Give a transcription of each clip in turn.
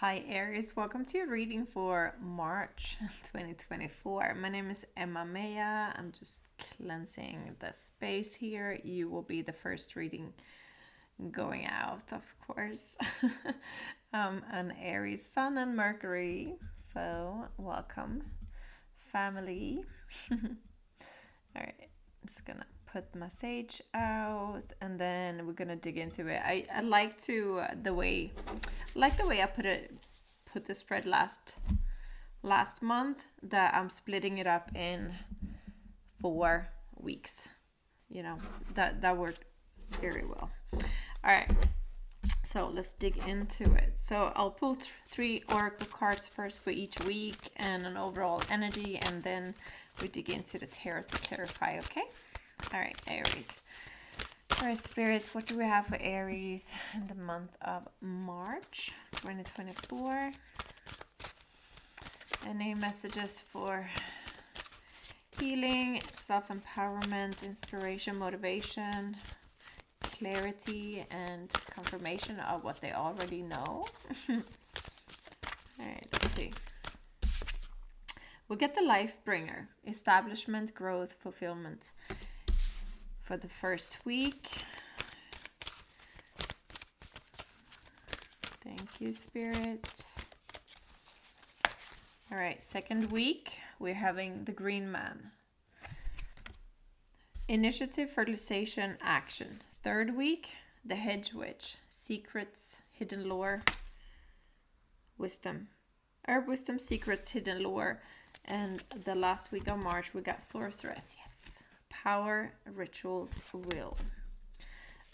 Hi Aries, welcome to your reading for March 2024. My name is Mejah. I'm just cleansing the space here. You will be the first reading going out, of course. An Aries Sun and Mercury. So, welcome, family. All right, I'm just gonna put my sage out and then we're gonna dig into it. I like the way I put the spread last month, that I'm splitting it up in 4 weeks. You know, that worked very well. All right, so let's dig into it. So I'll pull 3 oracle cards first for each week and an overall energy, and then we dig into the tarot to clarify. Okay. All right, Aries. All right, Spirit, what do we have for Aries in the month of March 2024? Any messages for healing, self-empowerment, inspiration, motivation, clarity, and confirmation of what they already know? All right, let's see. We'll get the life bringer, establishment, growth, fulfillment. For the first week. Thank you, Spirit. All right, second week, we're having the Green Man. Initiative, fertilization, action. Third week, the Hedge Witch. Secrets, hidden lore, wisdom. Herb wisdom, secrets, hidden lore. And the last week of March, we got Sorceress. Yes. Power, rituals, will.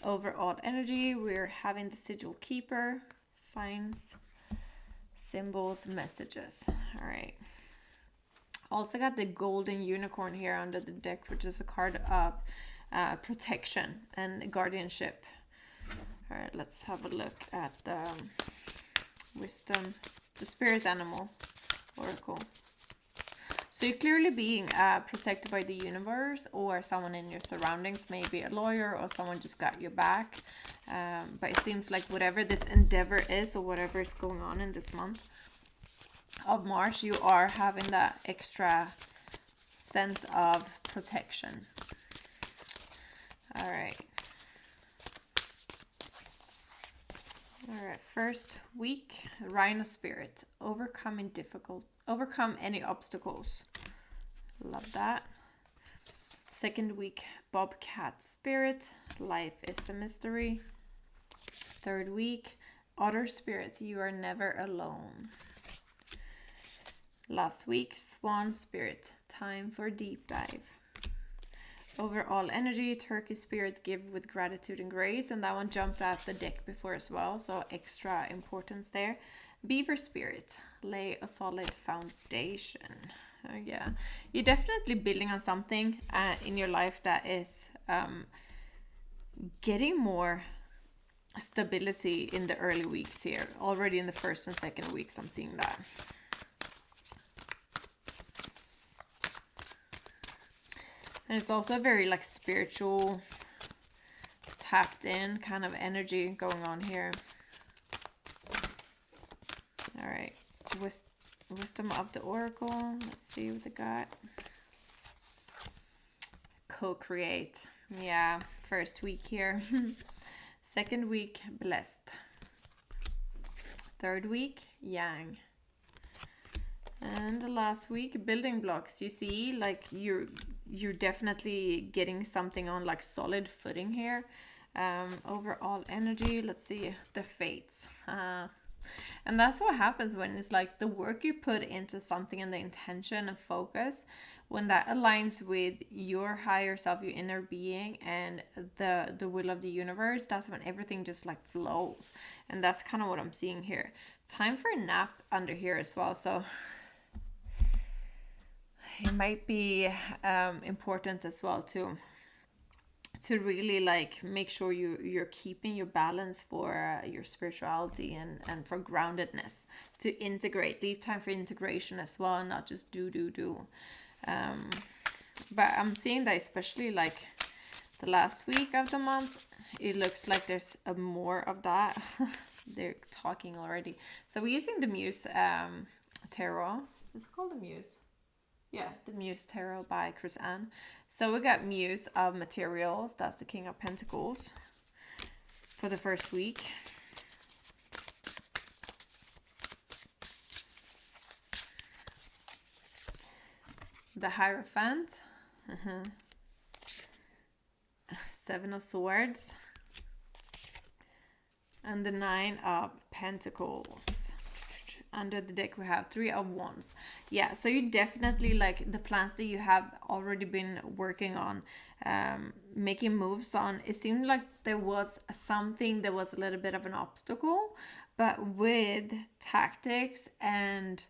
Overall energy, we're having the Sigil Keeper, signs, symbols, messages. All right. Also got the Golden Unicorn here under the deck, which is a card of protection and guardianship. All right, let's have a look at the wisdom, the spirit animal oracle. So you're clearly being protected by the universe, or someone in your surroundings, maybe a lawyer or someone just got your back. But it seems like whatever this endeavor is, or whatever is going on in this month of March, you are having that extra sense of protection. All right. All right, first week, Rhino Spirit, overcome any obstacles. Love that. Second week, Bobcat Spirit, life is a mystery. Third week, Otter Spirit, you are never alone. Last week, Swan Spirit, time for deep dive. Overall energy, Turkey Spirit, give with gratitude and grace, and that one jumped out the deck before as well, so extra importance there. Beaver Spirit, lay a solid foundation. Yeah, you're definitely building on something in your life that is getting more stability in the early weeks here. Already in the first and second weeks, I'm seeing that. And it's also a very like spiritual, tapped in kind of energy going on here. All right, wisdom of the oracle. Let's see what they got. Co-create. Yeah, first week here. Second week, blessed. Third week, yang. And the last week, building blocks. You see, like you're definitely getting something on like solid footing here. Overall energy, let's see, the fates. And that's what happens when it's like the work you put into something and the intention and focus, when that aligns with your higher self, your inner being, and the will of the universe, that's when everything just like flows. And that's kind of what I'm seeing here. Time for a nap under here as well. So it might be important as well to really like make sure you're keeping your balance for your spirituality and for groundedness, to integrate, leave time for integration as well, and not just do. But I'm seeing that especially like the last week of the month, it looks like there's more of that. they're talking already. So we're using the Muse tarot. Is it called the Muse? Yeah, the Muse tarot by Chris Ann. So we got Muse of Materials. That's the King of Pentacles for the first week. The Hierophant. Seven of Swords. And the Nine of Pentacles. Under the deck we have Three of Wands. Yeah, so you definitely, like, the plans that you have already been working on, making moves on. It seemed like there was something that was a little bit of an obstacle, but with tactics and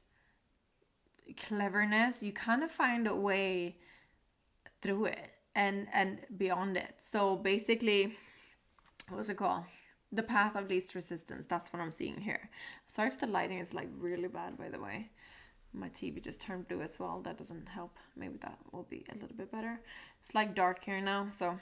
cleverness, you kind of find a way through it and beyond it. So basically, what's it called? The path of least resistance. That's what I'm seeing here. Sorry if the lighting is like really bad, by the way. My TV just turned blue as well. That doesn't help. Maybe that will be a little bit better. It's like dark here now, so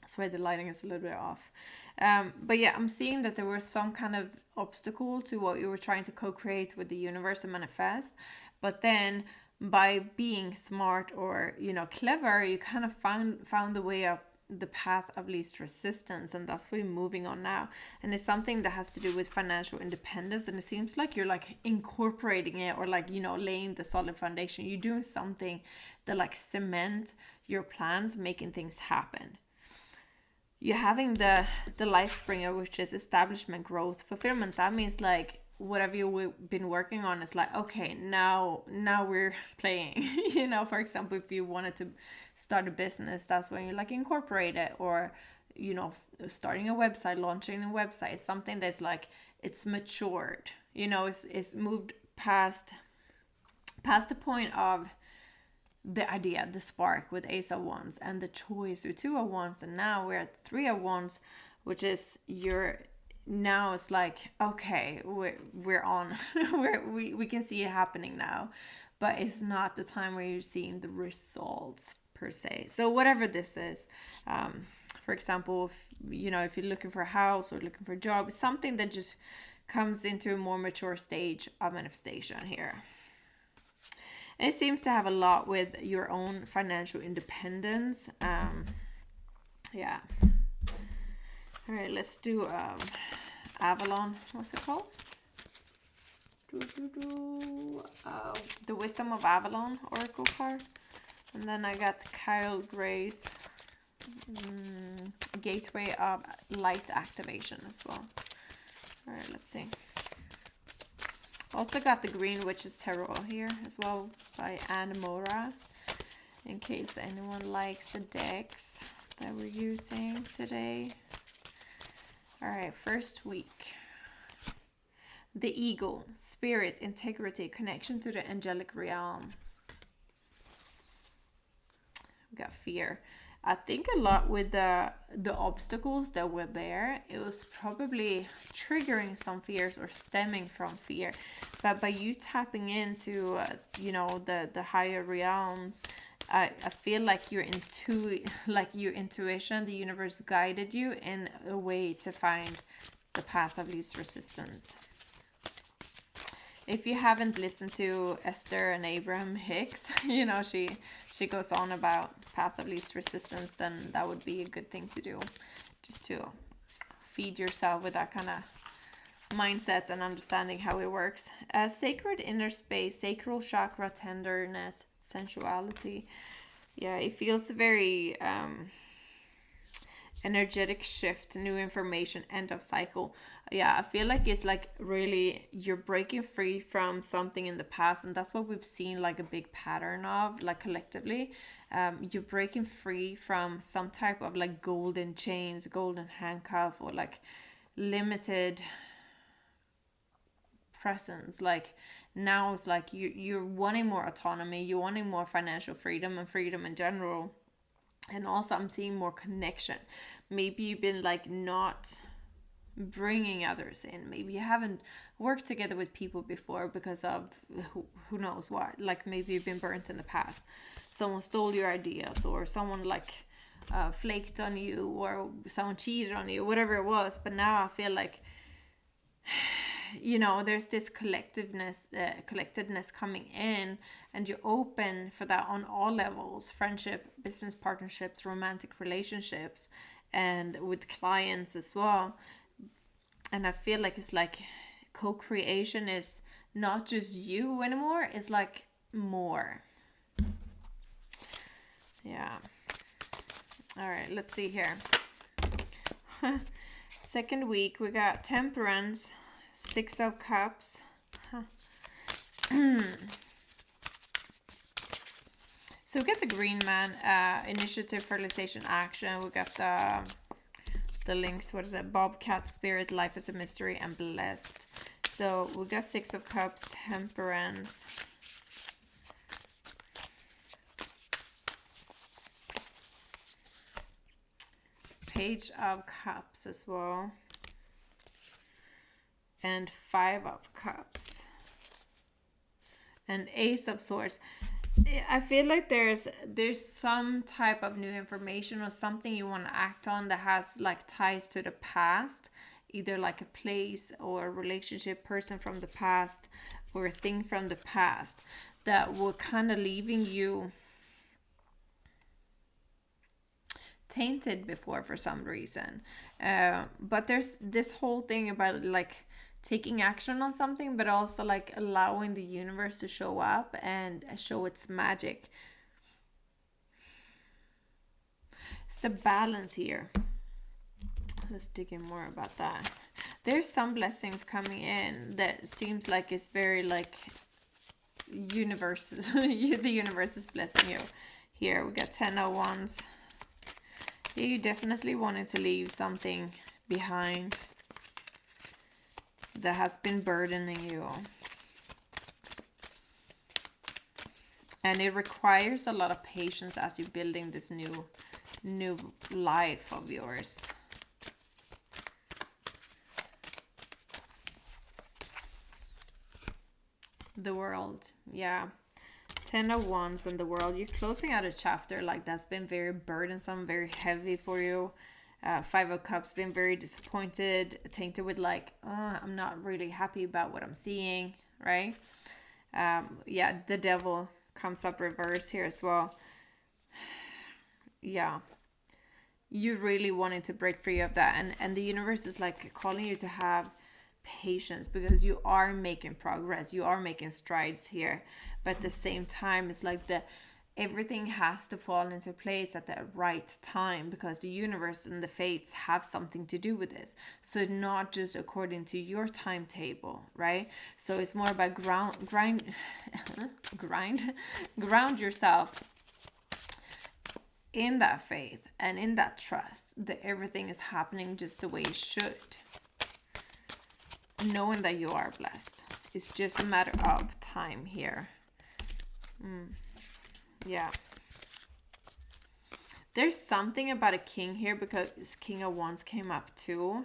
that's why the lighting is a little bit off. But yeah, I'm seeing that there was some kind of obstacle to what you were trying to co-create with the universe and manifest. But then by being smart or, you know, clever, you kind of found the way up the path of least resistance, and that's what you're moving on now. And it's something that has to do with financial independence, and it seems like you're like incorporating it, or like, you know, laying the solid foundation. You're doing something that like cement your plans, making things happen. You're having the life bringer, which is establishment, growth, fulfillment. That means like whatever you've been working on is like, okay, now we're playing. You know, for example, if you wanted to start a business, that's when you like incorporate it, or, you know, starting a website, launching a website, something that's like, it's matured, you know, it's moved past the point of the idea, the spark with Ace of Wands, and the choice with Two of Wands, and now we're at Three of Wands, which is now it's like, okay, we're on. we can see it happening now, but it's not the time where you're seeing the results per se. So whatever this is, for example, if you're looking for a house or looking for a job, it's something that just comes into a more mature stage of manifestation here. And it seems to have a lot with your own financial independence. Yeah. All right, let's do Avalon. What's it called? The Wisdom of Avalon Oracle card. And then I got Kyle Gray's Gateway of Light Activation as well. All right, let's see. Also got the Green Witches Tarot here as well by Anne Mora, in case anyone likes the decks that we're using today. All right, first week. The Eagle, Spirit, Integrity, Connection to the Angelic Realm. We got Fear. I think a lot with the obstacles that were there, it was probably triggering some fears or stemming from fear. But by you tapping into, the higher realms, I feel like your intuition, the universe guided you in a way to find the path of least resistance. If you haven't listened to Esther and Abraham Hicks, she goes on about path of least resistance, then that would be a good thing to do, just to feed yourself with that kind of mindset and understanding how it works. Sacred inner space, sacral chakra, tenderness, sensuality. Yeah, it feels very energetic shift, new information, end of cycle. Yeah, I feel like it's like really you're breaking free from something in the past, and that's what we've seen like a big pattern of, like collectively. You're breaking free from some type of like golden chains, golden handcuff, or like limited presence. Like now it's like you're wanting more autonomy, you're wanting more financial freedom and freedom in general. And also I'm seeing more connection. Maybe you've been like not bringing others in. Maybe you haven't worked together with people before because of who knows what. Like maybe you've been burnt in the past. Someone stole your ideas, or someone like flaked on you, or someone cheated on you, whatever it was. But now I feel like you know, there's this collectedness coming in, and you're open for that on all levels: friendship, business partnerships, romantic relationships, and with clients as well. And I feel like it's like co-creation is not just you anymore, it's like more. Yeah. All right, let's see here. Second week, we got Temperance, Six of Cups. So we got the Green Man, Initiative, Fertilization, Action. We got the links. What is it? Bobcat, Spirit, Life is a Mystery, and Blessed. So we got Six of Cups, Temperance. Page of Cups as well. And Five of Cups. And Ace of Swords. I feel like there's some type of new information or something you want to act on that has like ties to the past, either like a place or a relationship, person from the past, or a thing from the past that were kind of leaving you tainted before for some reason. But there's this whole thing about like taking action on something, but also like allowing the universe to show up and show its magic. It's the balance here. Let's dig in more about that. There's some blessings coming in that seems like it's very like universe. The universe is blessing you. Here we got 10 of Wands. Yeah, you definitely wanted to leave something behind that has been burdening you. And it requires a lot of patience as you're building this new life of yours. The World, yeah. 10 of Wands and the World. You're closing out a chapter like that's been very burdensome, very heavy for you. Five of Cups, been very disappointed, tainted with like, I'm not really happy about what I'm seeing, right? Yeah, the Devil comes up reversed here as well. Yeah, you really wanted to break free of that, and the universe is like calling you to have patience, because you are making progress, you are making strides here, but at the same time it's like everything has to fall into place at the right time, because the universe and the fates have something to do with this. So not just according to your timetable, right? So it's more about ground yourself in that faith and in that trust that everything is happening just the way it should. Knowing that you are blessed. It's just a matter of time here. Yeah. There's something about a king here, because King of Wands came up too.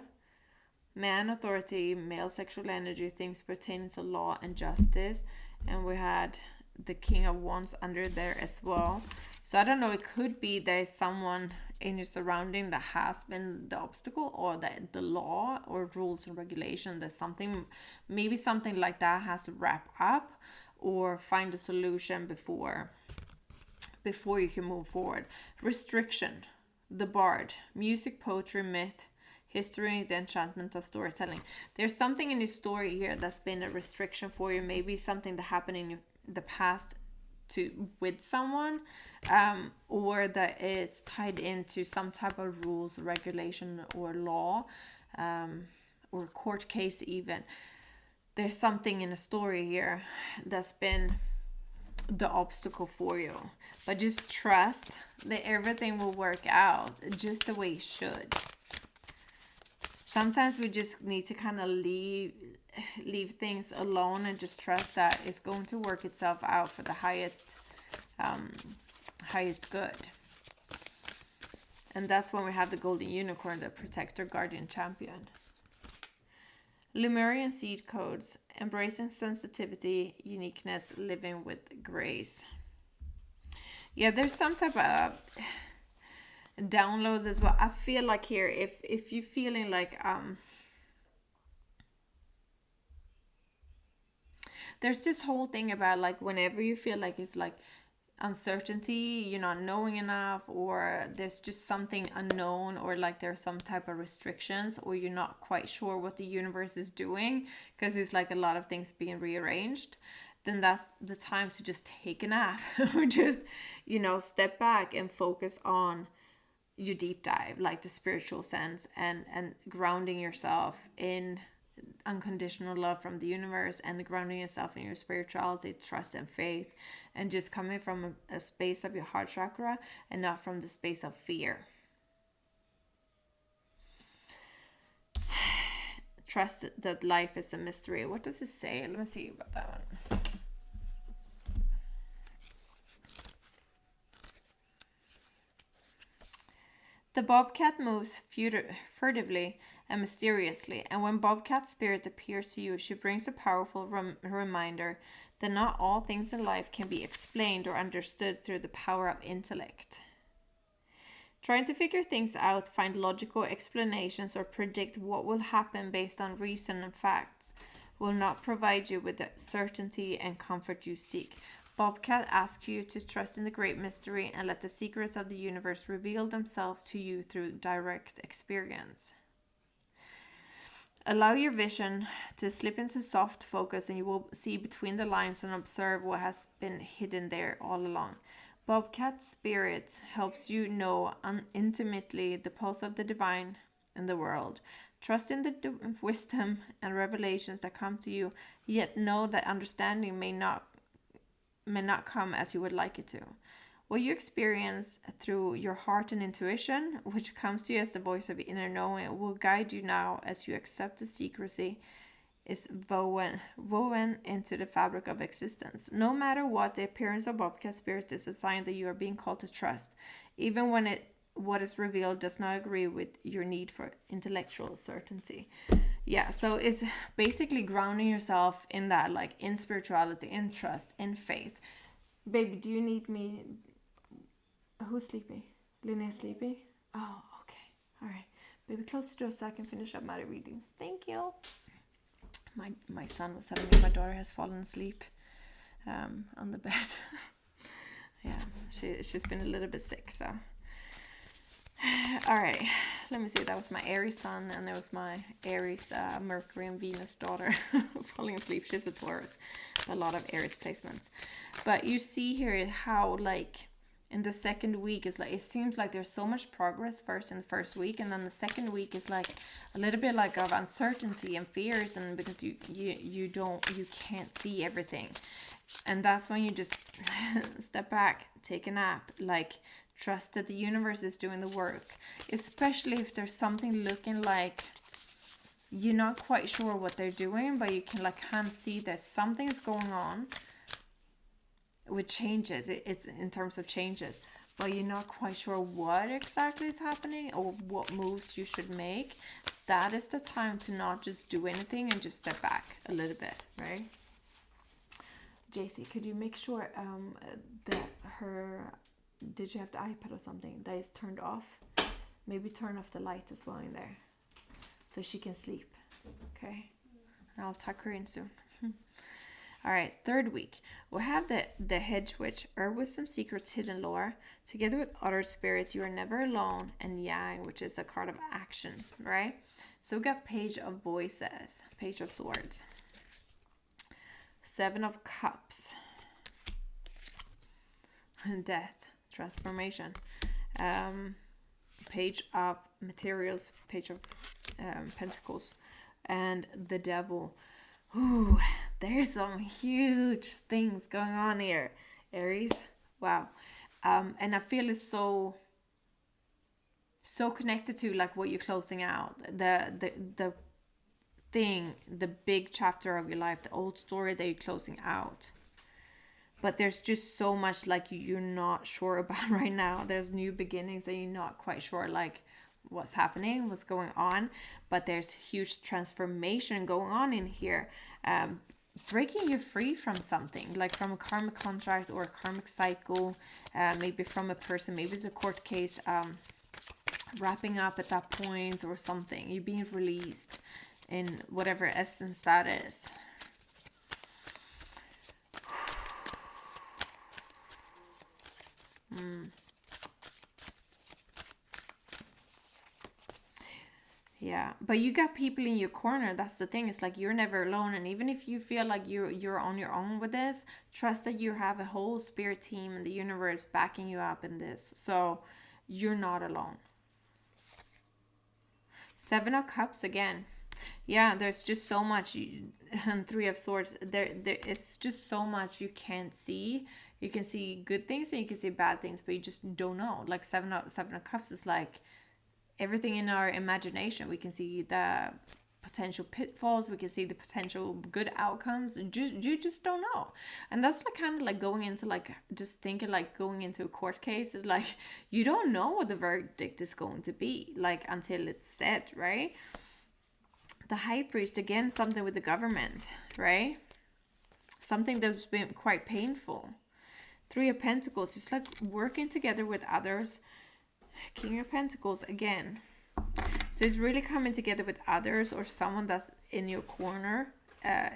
Man, authority, male sexual energy, things pertaining to law and justice. And we had the King of Wands under there as well. So I don't know, it could be there's someone in your surrounding that has been the obstacle, or that the law or rules and regulation, there's something, maybe something like that has to wrap up or find a solution before you can move forward. Restriction, the Bard, music, poetry, myth, history, the enchantment of storytelling. There's something in your story here that's been a restriction for you, maybe something that happened in the past with someone, or that it's tied into some type of rules, regulation, or law, or court case even. There's something in a story here that's been the obstacle for you, but just trust that everything will work out just the way it should. Sometimes we just need to kind of leave things alone and just trust that it's going to work itself out for the highest good. And that's when we have the golden unicorn, the protector, guardian, champion. Lemurian seed codes, embracing sensitivity, uniqueness, living with grace. Yeah, there's some type of downloads as well. I feel like here, if you're feeling like there's this whole thing about like whenever you feel like it's like uncertainty, you're not knowing enough, or there's just something unknown, or like there's some type of restrictions, or you're not quite sure what the universe is doing because it's like a lot of things being rearranged, then that's the time to just take a nap or just, step back and focus on your deep dive, like the spiritual sense, and grounding yourself in unconditional love from the universe, and grounding yourself in your spirituality, trust, and faith, and just coming from a space of your heart chakra and not from the space of fear. Trust that life is a mystery. What does it say? Let me see about that one. The bobcat moves furtively and mysteriously, and when Bobcat spirit appears to you, she brings a powerful reminder that not all things in life can be explained or understood through the power of intellect. Trying to figure things out, find logical explanations, or predict what will happen based on reason and facts will not provide you with the certainty and comfort you seek. Bobcat asks you to trust in the great mystery and let the secrets of the universe reveal themselves to you through direct experience. Allow your vision to slip into soft focus, and you will see between the lines and observe what has been hidden there all along. Bobcat spirit helps you know intimately the pulse of the divine in the world. Trust in the wisdom and revelations that come to you, yet know that understanding may not come as you would like it to. What you experience through your heart and intuition, which comes to you as the voice of inner knowing, will guide you now as you accept the secrecy is woven into the fabric of existence. No matter what, the appearance of Bobcat spirit is a sign that you are being called to trust, even when what is revealed does not agree with your need for intellectual certainty. Yeah, so it's basically grounding yourself in that, like in spirituality, in trust, in faith. Baby, do you need me? Who's sleepy? Linnea's sleepy? Oh, okay. All right. Baby, close the door so I can finish up my readings. Thank you. My son was telling me my daughter has fallen asleep on the bed. Yeah, she's been a little bit sick, so. All right, let me see. That was my Aries sun, and it was my Aries Mercury and Venus daughter falling asleep. She's a Taurus. A lot of Aries placements. But you see here how, like, in the second week is like, it seems like there's so much progress first in the first week, and then the second week is like a little bit like of uncertainty and fears, and because you can't see everything, and that's when you just step back, take a nap, like trust that the universe is doing the work, especially if there's something looking like you're not quite sure what they're doing, but you can like kind of see that something's going on with changes. It's in terms of changes, but you're not quite sure what exactly is happening or what moves you should make. That is the time to not just do anything and just step back a little bit, right? JC, could you make sure that did you have the iPad or something that is turned off? Maybe turn off the light as well in there so she can sleep. Okay, and I'll tuck her in soon. All right, third week. We'll have the Hedge Witch, Herb with some secrets, hidden lore. Together with other spirits, you are never alone. And Yang, which is a card of action, right? So we got Page of Voices, Page of Swords, Seven of Cups, Death, Transformation, Page of Materials, Page of Pentacles, and the Devil. Ooh, there's some huge things going on here, Aries. Wow. And I feel it's so connected to like what you're closing out, the thing, the big chapter of your life, the old story that you're closing out. But there's just so much like you're not sure about right now. There's new beginnings and you're not quite sure like what's happening, what's going on, but there's huge transformation going on in here, breaking you free from something, like from a karmic contract or a karmic cycle, maybe from a person, maybe it's a court case, wrapping up at that point or something. You're being released in whatever essence that is. Yeah, but you got people in your corner. That's the thing. It's like you're never alone. And even if you feel like you're on your own with this, trust that you have a whole spirit team in the universe backing you up in this. So you're not alone. Seven of Cups again. Yeah, there's just so much. And Three of Swords. It's just so much you can't see. You can see good things and you can see bad things, but you just don't know. Like Seven of Cups is like everything in our imagination. We can see the potential pitfalls, we can see the potential good outcomes. You just don't know. And that's like kind of like going into like just thinking like going into a court case is like you don't know what the verdict is going to be like until it's said, right? The High Priest, again, something with the government, right? Something that's been quite painful. Three of Pentacles, it's like working together with others. King of Pentacles again. So it's really coming together with others or someone that's in your corner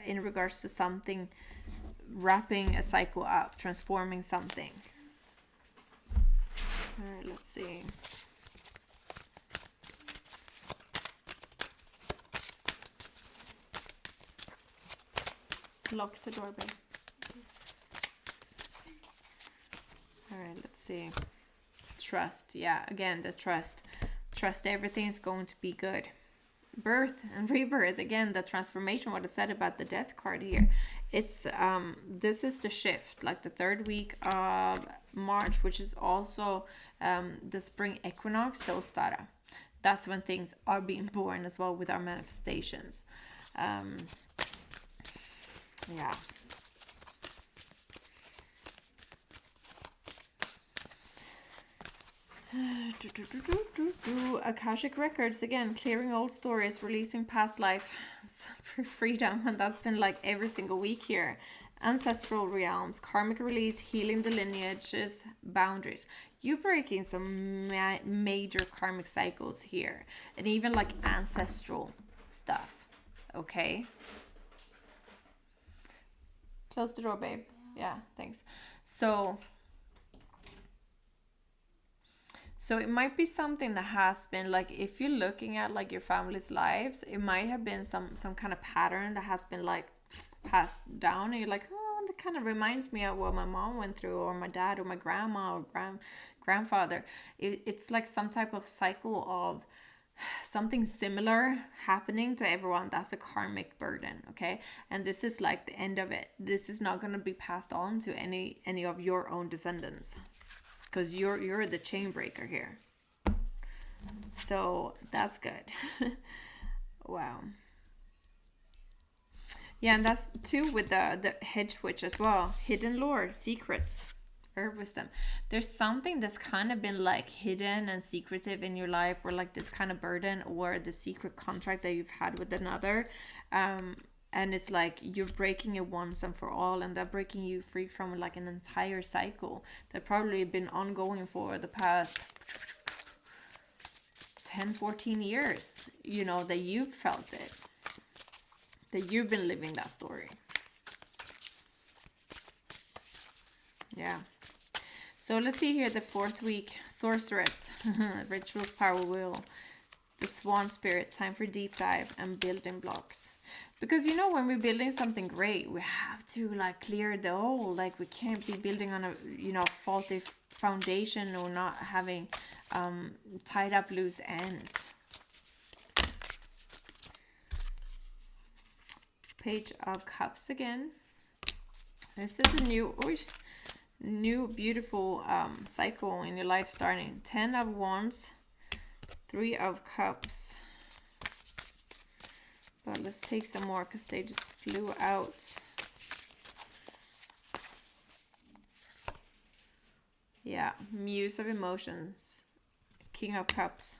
in regards to something, wrapping a cycle up, transforming something. All right, let's see. Lock the door, babe. All right, let's see. Trust. Yeah, again, the trust. Trust everything is going to be good. Birth and rebirth, again, the transformation, what I said about the Death card here. It's this is the shift, like the third week of March, which is also the spring equinox, the Ostara. That's when things are being born as well with our manifestations. Yeah. Akashic records, again, clearing old stories, releasing past life for freedom, and that's been like every single week here. Ancestral realms, karmic release, healing the lineages, boundaries. You breaking some major karmic cycles here, and even like ancestral stuff. Okay, close the door, babe. Yeah, thanks. So it might be something that has been like, if you're looking at like your family's lives, it might have been some kind of pattern that has been like passed down, and you're like, oh, that kind of reminds me of what my mom went through, or my dad, or my grandma, or grandfather. It's like some type of cycle of something similar happening to everyone. That's a karmic burden, okay? And this is like the end of it. This is not going to be passed on to any of your own descendants, because you're the chain breaker here. So that's good. Wow. Yeah, and that's too with the hedge witch as well. Hidden lore, secrets, herb wisdom. There's something that's kind of been like hidden and secretive in your life, or like this kind of burden, or the secret contract that you've had with another. And it's like you're breaking it once and for all, and they're breaking you free from like an entire cycle that probably been ongoing for the past 10-14 years, you know, that you've felt it, that you've been living that story. Yeah. So let's see here, the fourth week, sorceress, rituals, power wheel, the swan spirit, time for deep dive, and building blocks. Because, you know, when we're building something great, we have to like clear the old. Like we can't be building on a, you know, faulty foundation, or not having tied up loose ends. Page of Cups again. This is a new beautiful cycle in your life starting. 10 of Wands, 3 of Cups. But let's take some more because they just flew out. Yeah, Muse of Emotions, King of Cups,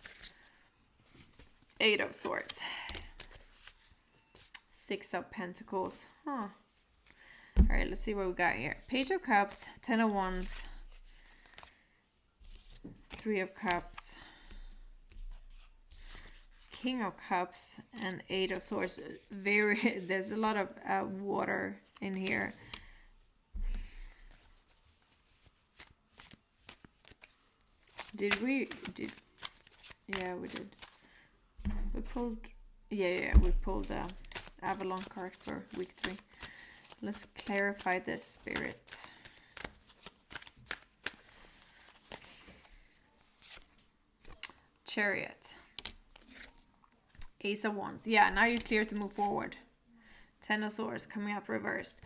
8 of Swords, 6 of Pentacles. Huh. All right, let's see what we got here. Page of Cups, 10 of Wands, 3 of Cups, King of Cups, and 8 of Swords. There's a lot of water in here. Did we did yeah, we did. We pulled we pulled the Avalon card for week 3. Let's clarify this, Spirit. Chariot. Ace of Wands. Yeah, now you're clear to move forward. 10 of Swords coming up reversed.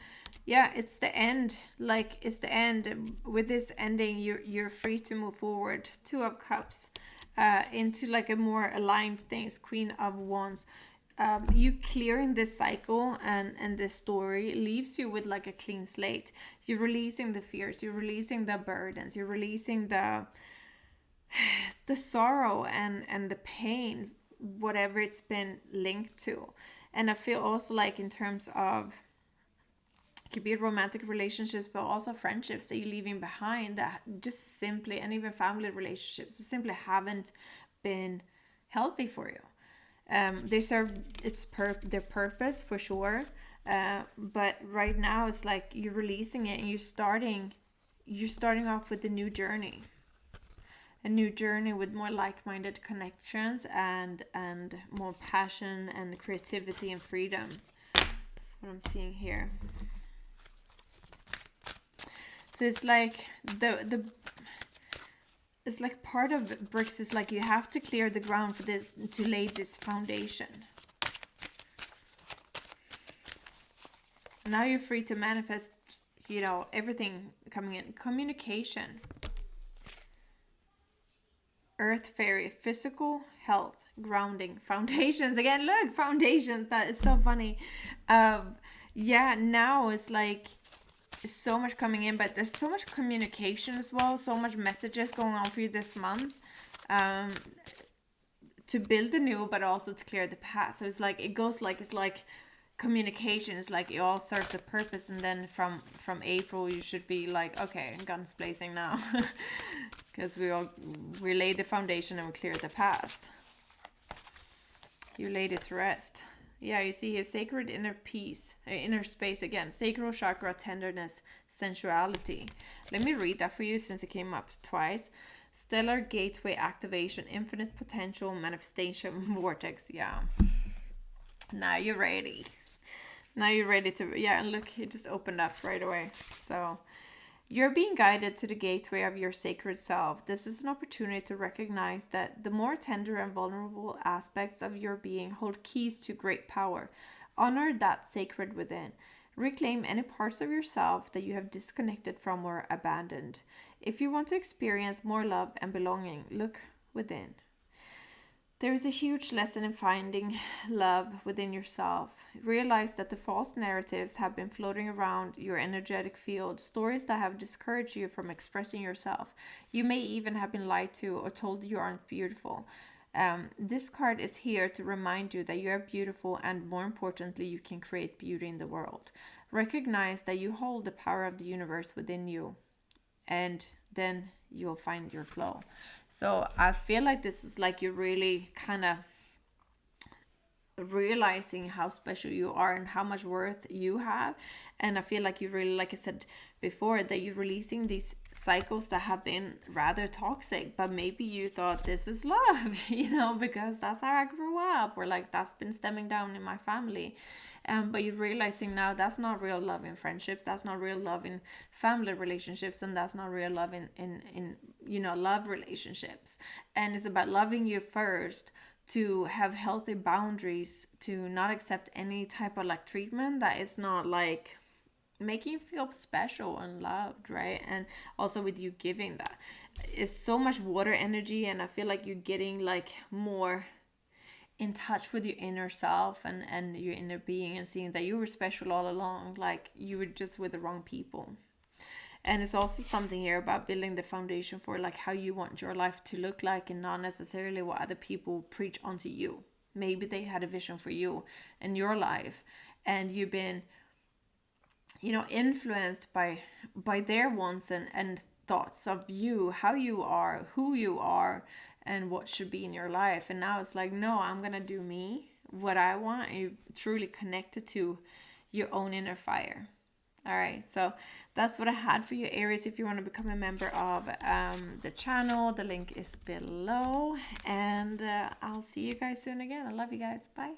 Yeah, it's the end. Like, it's the end. With this ending, you're free to move forward. 2 of Cups. Into like a more aligned things. Queen of Wands. You clearing this cycle and this story leaves you with like a clean slate. You're releasing the fears. You're releasing the burdens. You're releasing the sorrow and the pain, whatever it's been linked to. And I feel also like in terms of, it could be romantic relationships, but also friendships that you're leaving behind that just simply, and even family relationships, that simply haven't been healthy for you. They serve their purpose for sure, but right now it's like you're releasing it and you're starting off with a new journey. A new journey with more like-minded connections and more passion and creativity and freedom. That's what I'm seeing here. So it's like it's like part of bricks is like you have to clear the ground for this, to lay this foundation. Now you're free to manifest, everything coming in. Communication. Earth Fairy, physical, health, grounding, foundations. Again, look, foundations. That is so funny. Yeah, now it's like so much coming in, but there's so much communication as well. So much messages going on for you this month. To build the new, but also to clear the past. So it's like, it's like communication is like it all serves a purpose, and then from April you should be like, okay, guns blazing now. Because we laid the foundation and we cleared the past. You laid it to rest. Yeah, you see here, sacred inner peace, inner space again, sacral chakra, tenderness, sensuality. Let me read that for you since it came up twice. Stellar gateway activation, infinite potential, manifestation vortex. Yeah. Now you're ready. Now you're ready to, yeah, and look, it just opened up right away. So you're being guided to the gateway of your sacred self. This is an opportunity to recognize that the more tender and vulnerable aspects of your being hold keys to great power. Honor that sacred within. Reclaim any parts of yourself that you have disconnected from or abandoned. If you want to experience more love and belonging, look within. There is a huge lesson in finding love within yourself. Realize that the false narratives have been floating around your energetic field, stories that have discouraged you from expressing yourself. You may even have been lied to or told you aren't beautiful. This card is here to remind you that you are beautiful, and more importantly, you can create beauty in the world. Recognize that you hold the power of the universe within you, and then you'll find your flow. So I feel like this is like you're really kind of realizing how special you are and how much worth you have. And I feel like you really, like I said before, that you're releasing these cycles that have been rather toxic, but maybe you thought this is love, because that's how I grew up, or like that's been stemming down in my family. But you're realizing now that's not real love in friendships, that's not real love in family relationships, and that's not real love in love relationships. And it's about loving you first, to have healthy boundaries, to not accept any type of like treatment that is not like making you feel special and loved, right? And also with you giving that, it's so much water energy, and I feel like you're getting like more in touch with your inner self and your inner being, and seeing that you were special all along, like you were just with the wrong people. And it's also something here about building the foundation for like how you want your life to look like, and not necessarily what other people preach onto you. Maybe they had a vision for you and your life, and you've been influenced by their wants and thoughts of you, how you are, who you are, and what should be in your life. And now it's like, no, I'm gonna do me, what I want. And you're truly connected to your own inner fire. All right, so that's what I had for you, Aries. If you want to become a member of the channel, the link is below. And I'll see you guys soon again. I love you guys. Bye.